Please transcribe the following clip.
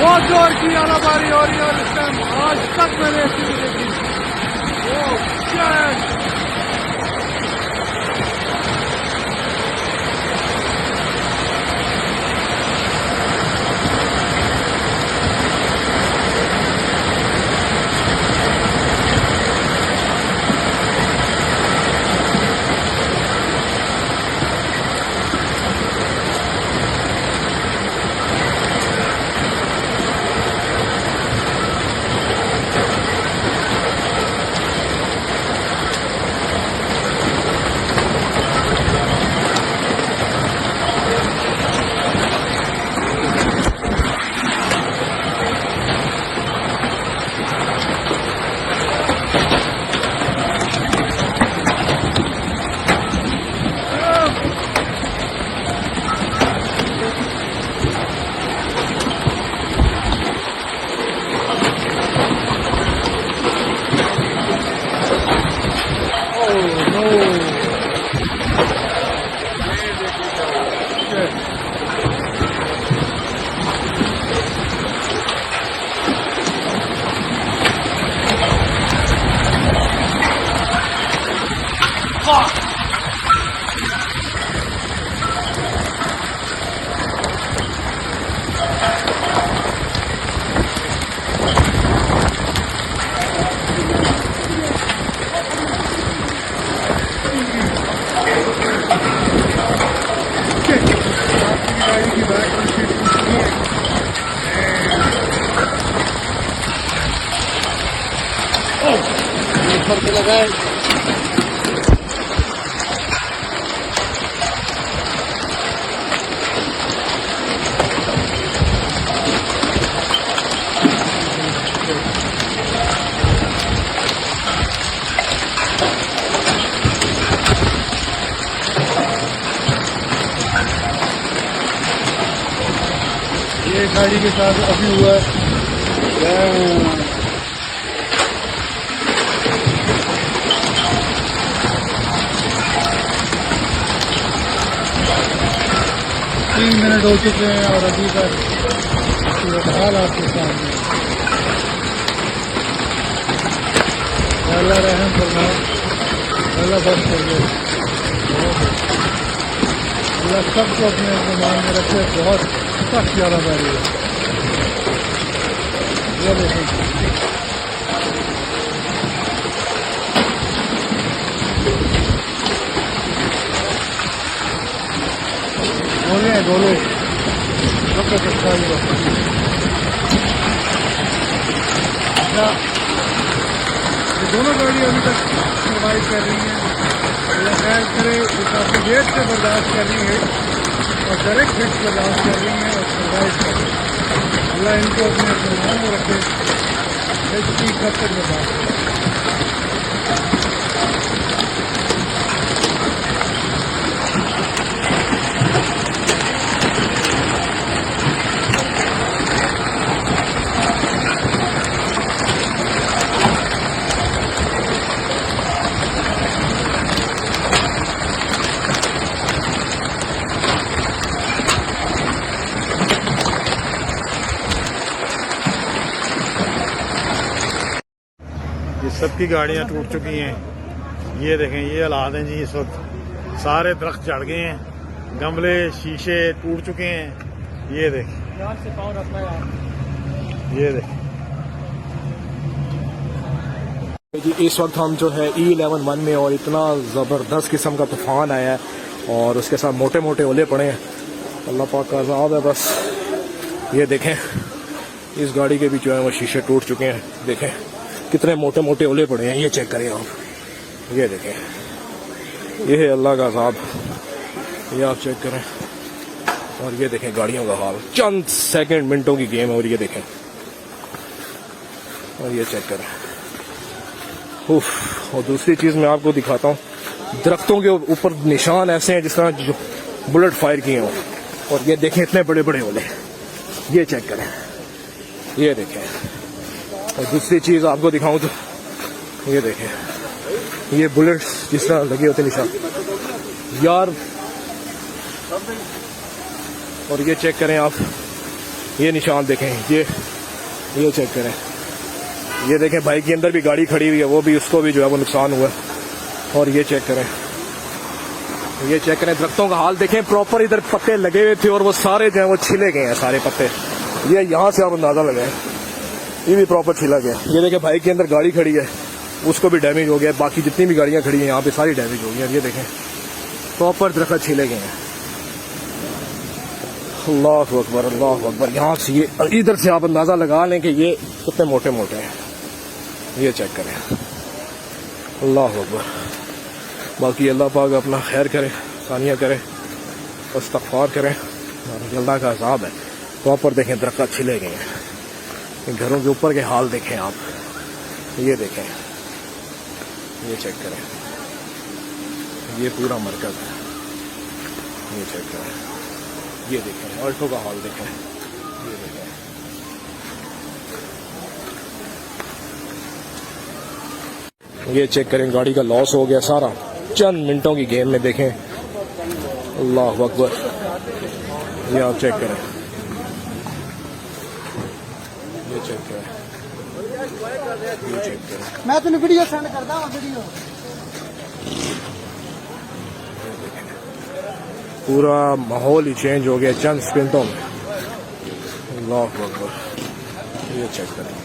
बहुत जोर की आलाबारी हो रही है और इस टाइम आज तक मैंने ऐसी नहीं देखी। Oh shit! लगाए ये गाड़ी के साथ अभी हुआ है। 3 मिनट हो चुके हैं और अभी तक सूरत हाल आपके सामने। अल्लाह रहम फरमाए, अल्लाह बख्श करे, अल्लाह सबको अपने ईमान में रखे। बहुत सख्त ज़्यादाबारी है। ये देखें गोले अच्छा ही अच्छा। ये दोनों गाड़ी अभी तक सर्वाइव कर रही हैं। अल्लाह खैर करे, ये काफ़ी देर से बर्दाश्त कर रही है और डायरेक्ट हिट बर्दाश्त कर रही हैं और सर्वाइव कर रही हैं। अल्लाह इनको अपने ईमान में रखे। इसकी कब तक बर्दाश्त करें। सबकी गाड़ियां टूट चुकी हैं। ये देखें, ये हालात हैं जी इस वक्त। सारे दरख्त चढ़ गए हैं, गमले शीशे टूट चुके हैं। ये देखें, ये देखें जी। इस वक्त हम जो है E11 में, और इतना ज़बरदस्त किस्म का तूफ़ान आया है और उसके साथ मोटे मोटे ओले पड़े हैं। अल्लाह पाक का अज़ाब है बस। ये देखें, इस गाड़ी के भी जो है वो शीशे टूट चुके हैं। देखें कितने मोटे मोटे ओले पड़े हैं, ये चेक करें आप। ये देखें, ये है अल्लाह का अज़ाब, ये आप चेक करें। और ये देखें गाड़ियों का हाल, चंद सेकंड मिनटों की गेम है। और ये देखें, और ये चेक करें। उफ। और दूसरी चीज़ मैं आपको दिखाता हूँ, दरख्तों के ऊपर निशान ऐसे हैं जिस तरह जो बुलेट फायर किए हों। और ये देखें इतने बड़े बड़े ओले, ये चेक करें, ये देखें। और दूसरी चीज़ आपको दिखाऊं तो ये देखें, ये बुलेट्स जिस तरह लगे होते निशान यार। और ये चेक करें आप, ये निशान देखें, ये चेक करें। ये देखें बाइक के अंदर भी गाड़ी खड़ी हुई है, वो भी, उसको भी जो है वो नुकसान हुआ है। और ये चेक करें, ये चेक करें दरख्तों का हाल देखें। प्रॉपर इधर पत्ते लगे हुए थे और वो सारे जो है वो छिले गए हैं सारे पत्ते। ये यहाँ से आप अंदाजा लगाएं, ये भी प्रॉपर छिला गया। ये देखें बाइक के अंदर गाड़ी खड़ी है, उसको भी डैमेज हो गया। बाकी जितनी भी गाड़ियाँ खड़ी हैं यहाँ पे सारी डैमेज हो गई हैं। ये देखें प्रॉपर दरख्त छिले गए हैं। अल्लाह अकबर, अल्लाह अकबर। यहाँ से ये इधर से आप अंदाजा लगा लें कि ये कितने मोटे मोटे हैं। ये चेक करें, अल्लाह अकबर। बाकी अल्लाह पाक अपना खैर करे, सानिया करे, इस्तग़फ़ार करें। और अल्लाह का अज़ाब है। प्रॉपर देखें दरख्त छिले गए हैं। घरों के ऊपर के हाल देखें आप, ये देखें, ये चेक करें, ये पूरा मरकज़ है। ये चेक करें, ये देखें ऑल्टो का हाल देखें, ये देखें। ये चेक करें, गाड़ी का लॉस हो गया सारा चंद मिनटों की गेम में। देखें अल्लाह अकबर, ये आप चेक करें, ये चेक करें, ये चेक करें। मैं तेन वीडियो सेंड करता हूँ, वीडियो पूरा माहौल ही चेंज हो गया चंद मिनटों में। अल्लाह अकबर, ये चेक करें।